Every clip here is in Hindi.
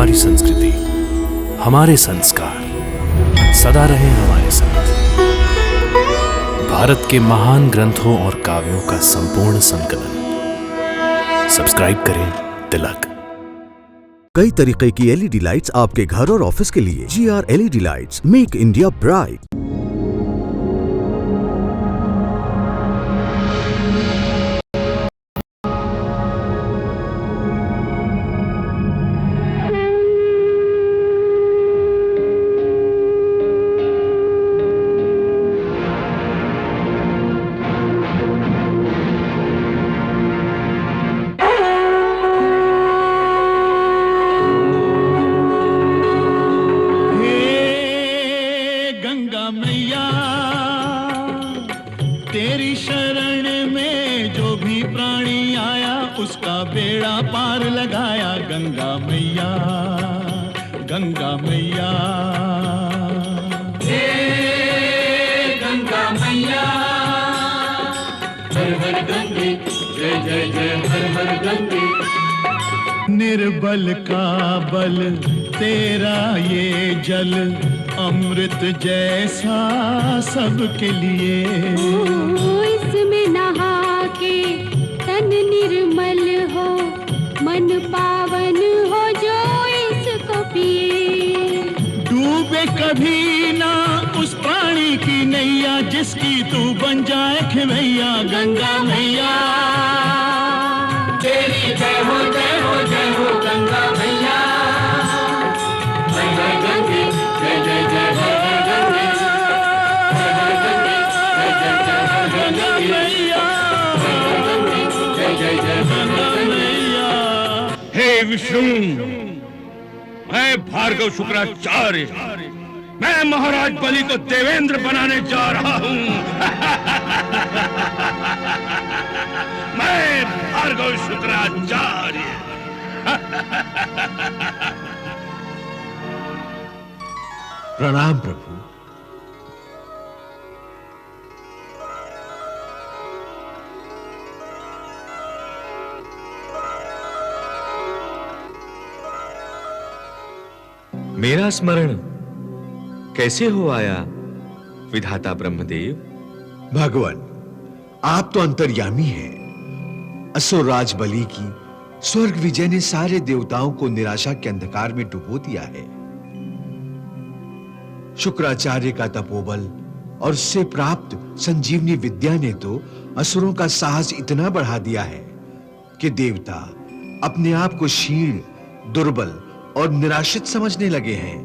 हमारी संस्कृति, हमारे संस्कार सदा रहे हमारे साथ। भारत के महान ग्रंथों और काव्यों का संपूर्ण संकलन। सब्सक्राइब करें तिलक। कई तरीके की एलईडी लाइट्स आपके घर और ऑफिस के लिए। GR LED lights, make India bright. तेरी शरण में जो भी प्राणी आया उसका बेड़ा पार लगाया। गंगा मैया, गंगा मैया, हे गंगा मैया। हर हर गंगे, जय जय जय हर हर गंगे। निर्बल का बल तेरा ये जल, अमृत जैसा सबके लिए। इसमें नहा के तन निर्मल हो, मन पावन हो जो इसको पिए। डूबे कभी ना उस प्राणी की नैया, जिसकी तू बन जाए खिवैया। गंगा मैया, तेरी जय हो जय हो जय हो गंगा मैया। हर हर गंगे, जय जय जय हर हर गंगे। हर हर गंगे, जय जय जय हर हर गंगे। हर हर गंगे, जय जय जय हर हर गंगे। हे विष्णु, मैं भार्गव शुक्राचार्य, मैं महाराज बलि को देवेंद्र बनाने जा रहा हूँ। मैं भार्गव शुक्राचार्य। प्रणाम प्रभु। मेरा स्मरण कैसे हो आया विधाता ब्रह्मदेव? भगवान, आप तो अंतर्यामी हैं। असुर राज बलि की स्वर्ग विजय ने सारे देवताओं को निराशा के अंधकार में डुबो दिया है। शुक्राचार्य का तपोबल और उससे प्राप्त संजीवनी विद्या ने तो असुरों का साहस इतना बढ़ा दिया है कि देवता अपने आप को क्षीण, दुर्बल और निराशित समझने लगे हैं।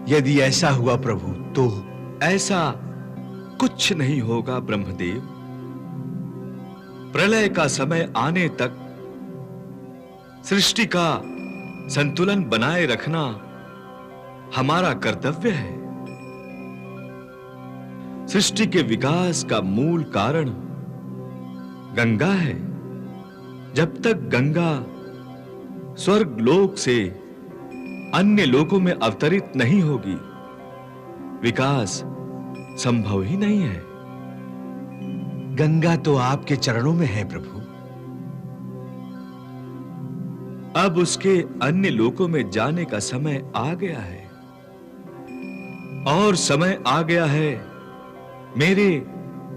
यदि ऐसा हुआ प्रभु तो? ऐसा कुछ नहीं होगा ब्रह्मदेव। प्रलय का समय आने तक सृष्टि का संतुलन बनाए रखना हमारा कर्तव्य है। सृष्टि के विकास का मूल कारण गंगा है। जब तक गंगा स्वर्ग लोक से अन्य लोकों में अवतरित नहीं होगी, विकास संभव ही नहीं है। गंगा तो आपके चरणों में है प्रभु। अब उसके अन्य लोकों में जाने का समय आ गया है, और समय आ गया है मेरे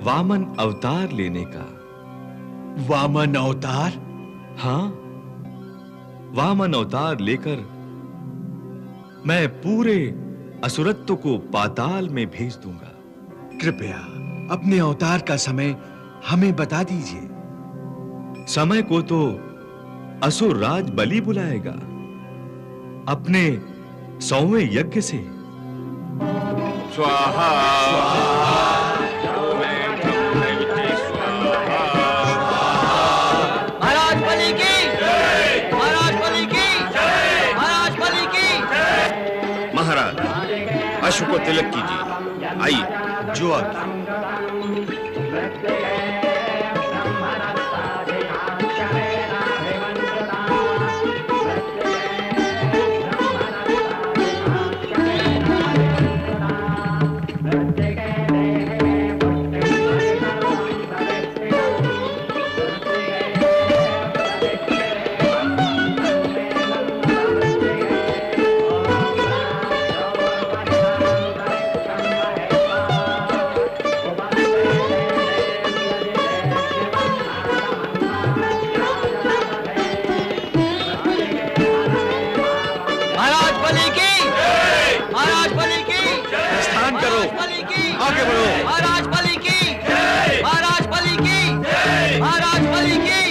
वामन अवतार लेने का। वामन अवतार? हां, वामन अवतार लेकर मैं पूरे असुरत्व को पाताल में भेज दूंगा। कृपया अपने अवतार का समय हमें बता दीजिए। समय को तो असुर राज बलि बुलाएगा अपने 100वें यज्ञ से। स्वाहा। महाराज बलि की जय, महाराज बलि की जय, महाराज बलि की जय। महाराज, अश्व को तिलक कीजिए। आइए। जो आज्ञा। आगे बढ़ो। महाराज बलि की महाराज बलि की महाराज बलि की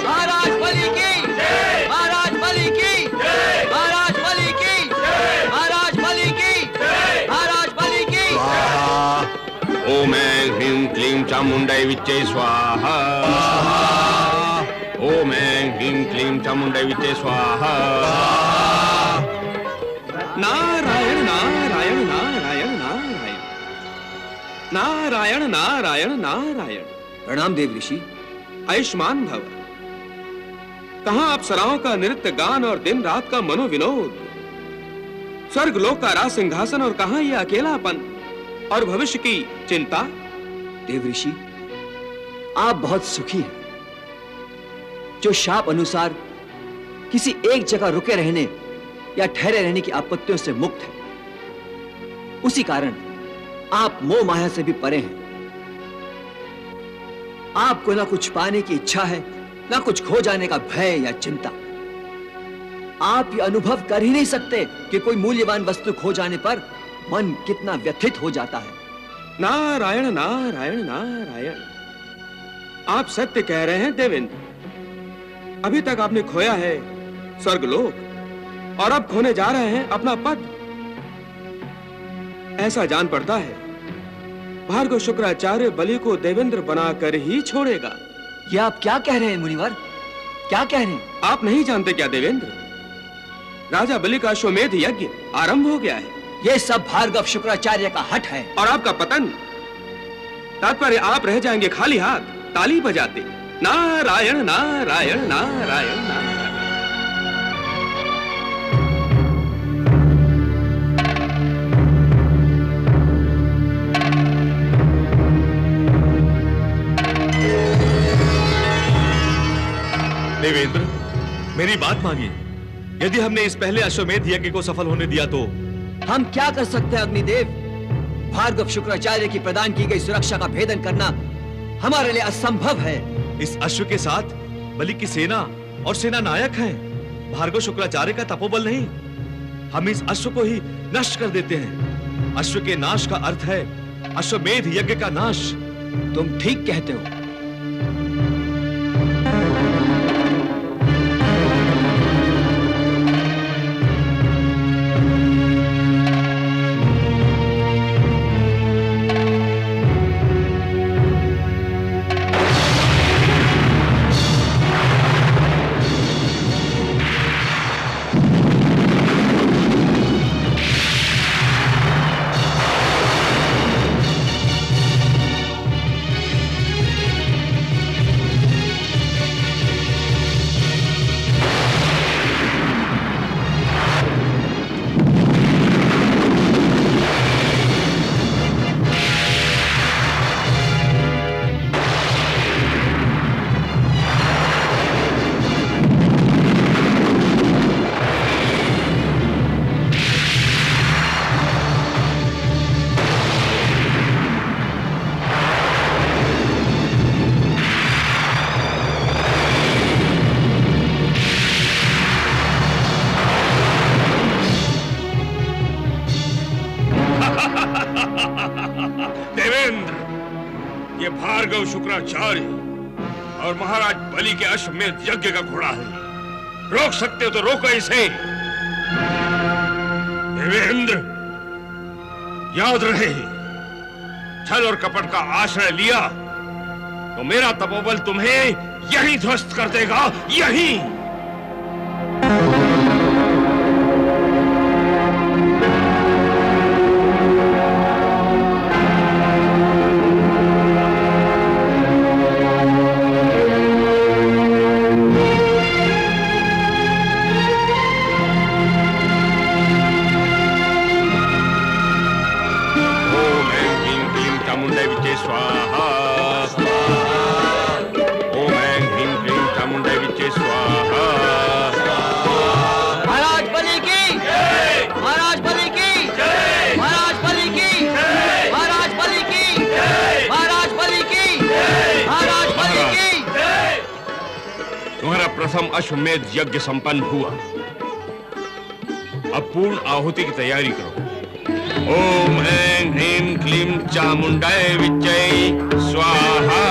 महाराज बलि की महाराज बलि की महाराज बलि की महाराज बलि की महाराज बलि की। ओम ऐं ह्रीं क्लीं चामुंडै विच्चे स्वाहा। ओम ऐं ह्रीं क्लीं चामुंडै विच्चे स्वाहा। नारायण नारायण नारायण नारायण नारायण नारायण नारायण। प्रणाम देव ऋषि। आयुष्मान भव। कहां अप्सराओं का नृत्य गान और दिन रात का मनोविनोद, स्वर्ग लोक का राज सिंहासन और कहां ये अकेलापन और भविष्य की चिंता। देव ऋषि, आप बहुत सुखी हैं। जो शाप अनुसार किसी एक जगह रुके रहने या ठहरे रहने की आपत्तियों से मुक्त है, उसी कारण आप मोह माया से भी परे हैं। आपको ना कुछ पाने की इच्छा है, ना कुछ खो जाने का भय या चिंता। आप ये अनुभव कर ही नहीं सकते कि कोई मूल्यवान वस्तु खो जाने पर मन कितना व्यथित हो जाता है। नारायण नारायण नारायण। आप सत्य कह रहे हैं देवेंद्र। अभी तक आपने खोया है स्वर्गलोक और अब खोने जा रहे हैं अपना पद। ऐसा जान पड़ता है भार्गव शुक्राचार्य बलि को देवेंद्र बनाकर ही छोड़ेगा। ये आप क्या कह रहे हैं मुनिवर? क्या कह रहे हैं? आप नहीं जानते क्या देवेंद्र? राजा बलि का अश्वमेध यज्ञ आरंभ हो गया है। ये सब भार्गव शुक्राचार्य का हठ है। और आपका पतन। तात्पर्य आप रह जाएंगे खाली हाथ ताली बजाते। नारायण नारायण नारायण नारायण। देवेंद्र, मेरी बात मानिए। यदि हमने इस पहले अश्वमेध यज्ञ को सफल होने दिया तो हम क्या कर सकते हैं अग्निदेव? भार्गव शुक्राचार्य की प्रदान की गई सुरक्षा का भेदन करना हमारे लिए असंभव है। इस अश्व के साथ बलि की सेना और सेना नायक हैं। भार्गव शुक्राचार्य का तपोबल नहीं। हम इस अश्व को ही नष्ट कर देते हैं। अश्व के नाश का अर्थ है अश्वमेध यज्ञ का नाश। तुम ठीक कहते हो। ये भार्गव शुक्राचार्य और महाराज बलि के अश्वमेध यज्ञ का घोड़ा है। रोक सकते हो तो रोको इसे। देवेंद्र, याद रहे, छल और कपट का आश्रय लिया तो मेरा तपोबल तुम्हें यही ध्वस्त कर देगा, यही। प्रथम अश्वमेध यज्ञ संपन्न हुआ। अब पूर्ण आहुति की तैयारी करो। ओम ऐं ह्रीं क्लीं चामुंडाय विच्चै स्वाहा।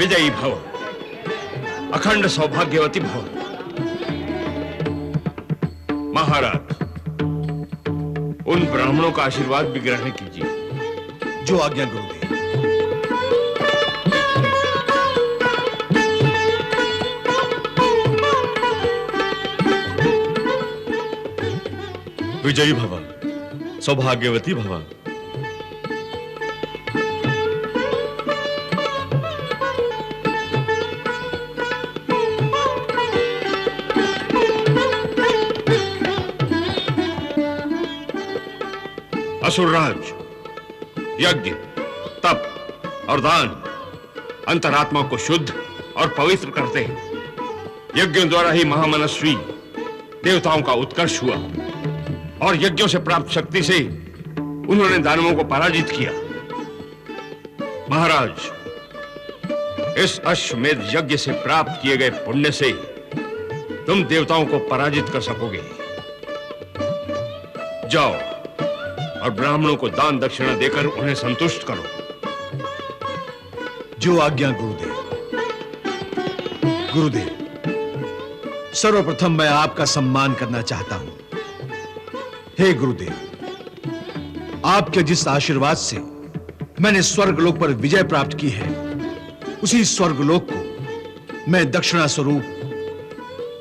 विजयी भव, अखंड सौभाग्यवती भव। महाराज, उन ब्राह्मणों का आशीर्वाद भी ग्रहण कीजिए। जो आज्ञा गुरुदेव। विजयी भव, सौभाग्यवती भव। असुरराज, यज्ञ, तप और दान अंतरात्मा को शुद्ध और पवित्र करते हैं। यज्ञों द्वारा ही महामनस्वी देवताओं का उत्कर्ष हुआ और यज्ञों से प्राप्त शक्ति से उन्होंने दानवों को पराजित किया। महाराज, इस अश्वमेध यज्ञ से प्राप्त किए गए पुण्य से तुम देवताओं को पराजित कर सकोगे। जाओ और ब्राह्मणों को दान दक्षिणा देकर उन्हें संतुष्ट करो। जो आज्ञा गुरुदेव। गुरुदेव, सर्वप्रथम मैं आपका सम्मान करना चाहता हूं। हे गुरुदेव, आपके जिस आशीर्वाद से मैंने स्वर्गलोक पर विजय प्राप्त की है, उसी स्वर्गलोक को मैं दक्षिणा स्वरूप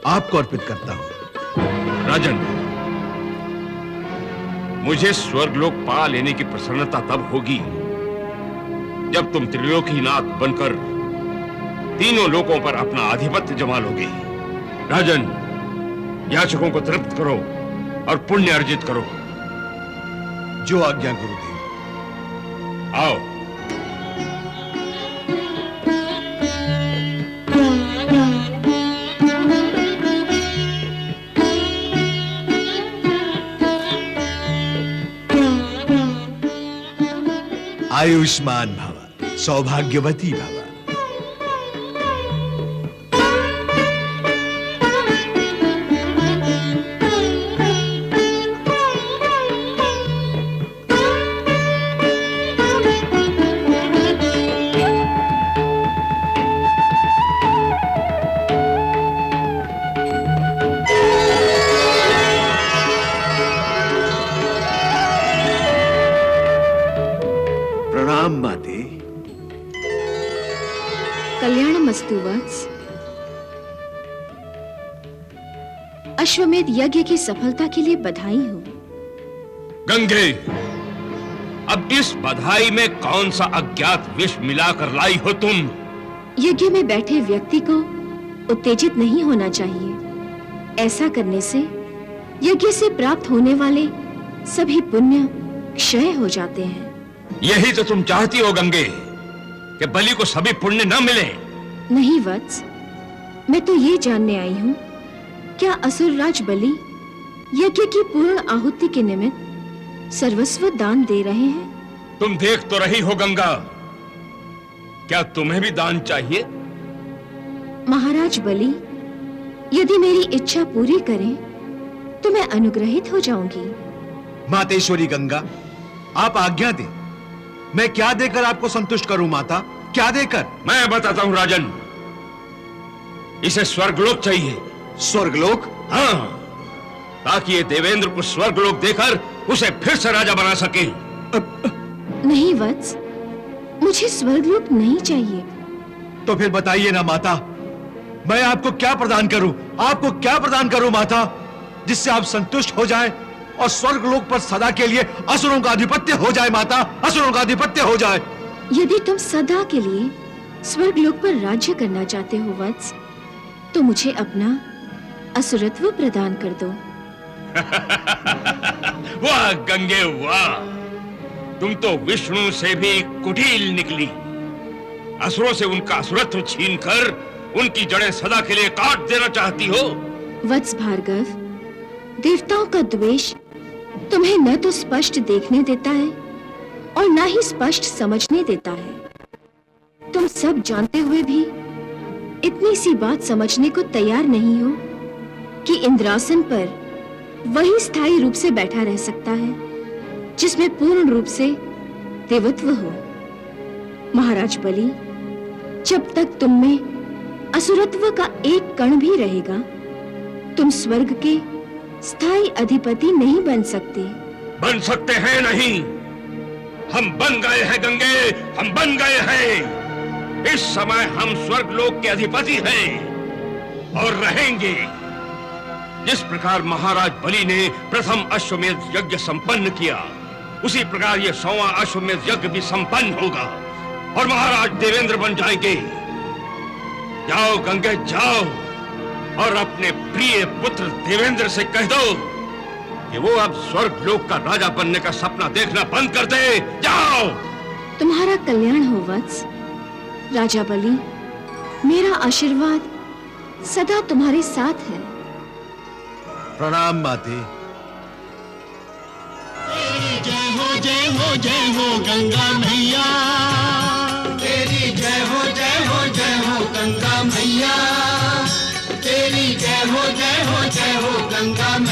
आपको अर्पित करता हूं। राजन, मुझे स्वर्गलोक पा लेने की प्रसन्नता तब होगी जब तुम त्रिलोकीनाथ बनकर तीनों लोकों पर अपना आधिपत्य जमा लोगे। राजन, याचकों को तृप्त करो और पुण्य अर्जित करो। जो आज्ञा गुरुदेव। आओ। आयुष्मान भव, सौभाग्यवती भव। माते। कल्याणमस्तु वत्स। अश्वमेध यज्ञ की सफलता के लिए बधाई हो। गंगे, अब इस बधाई में कौन सा अज्ञात विष मिलाकर लाई हो तुम? यज्ञ में बैठे व्यक्ति को उत्तेजित नहीं होना चाहिए। ऐसा करने से यज्ञ से प्राप्त होने वाले सभी पुण्य क्षय हो जाते हैं। यही तो तुम चाहती हो गंगे, कि बलि को सभी पुण्य न मिले। नहीं वत्स, मैं तो ये जानने आई हूँ, क्या असुरराज बलि यज्ञ की पूर्ण आहुति के निमित्त सर्वस्व दान दे रहे हैं? तुम देख तो रही हो गंगा, क्या तुम्हें भी दान चाहिए? महाराज बलि यदि मेरी इच्छा पूरी करें तो मैं अनुग्रहित हो जाऊंगी। मातेश्वरी गंगा, आप आज्ञा दें। मैं क्या देकर आपको संतुष्ट करूं माता? क्या देकर? मैं बताता हूं राजन, इसे स्वर्गलोक चाहिए। स्वर्गलोक? हाँ, ताकि ये देवेंद्र को स्वर्गलोक देकर उसे फिर से राजा बना सके। नहीं वत्स, मुझे स्वर्गलोक नहीं चाहिए। तो फिर बताइए ना माता, मैं आपको क्या प्रदान करूं? आपको क्या प्रदान करूं माता, जिससे आप संतुष्ट हो जाएं और स्वर्गलोक पर सदा के लिए असुरों का आधिपत्य हो जाए माता, असुरों का आधिपत्य हो जाए। यदि तुम सदा के लिए स्वर्गलोक पर राज्य करना चाहते हो वत्स, तो मुझे अपना असुरत्व प्रदान कर दो। वाह गंगे वाह, तुम तो विष्णु से भी कुटिल निकली। असुरों से उनका असुरत्व छीनकर उनकी जड़ें सदा के लिए काट देना चाहती हो? वत्स भार्गव, देवताओं का द्वेष तुम्हें न तो स्पष्ट देखने देता है और न ही स्पष्ट समझने देता है। तुम सब जानते हुए भी इतनी सी बात समझने को तैयार नहीं हो कि इंद्रासन पर वही स्थायी रूप से बैठा रह सकता है जिसमें पूर्ण रूप से देवत्व हो। महाराज बलि, जब तक तुम में असुरत्व का एक कण भी रहेगा, तुम स्वर्ग के स्थायी अधिपति नहीं बन सकते। बन सकते हैं नहीं, हम बन गए हैं गंगे, हम बन गए हैं। इस समय हम स्वर्गलोक के अधिपति हैं और रहेंगे। जिस प्रकार महाराज बलि ने प्रथम अश्वमेध यज्ञ संपन्न किया, उसी प्रकार ये 100वां अश्वमेध यज्ञ भी संपन्न होगा और महाराज देवेंद्र बन जाएंगे। जाओ गंगे जाओ और अपने प्रिय पुत्र देवेंद्र से कह दो कि वो अब स्वर्ग लोक का राजा बनने का सपना देखना बंद कर दे। जाओ। तुम्हारा कल्याण हो वत्स। राजा बलि, मेरा आशीर्वाद सदा तुम्हारे साथ है। प्रणाम माते। जय हो गंगा मैया, तेरी जय हो गंगा मैया, तेरी जय हो गंगा मैया।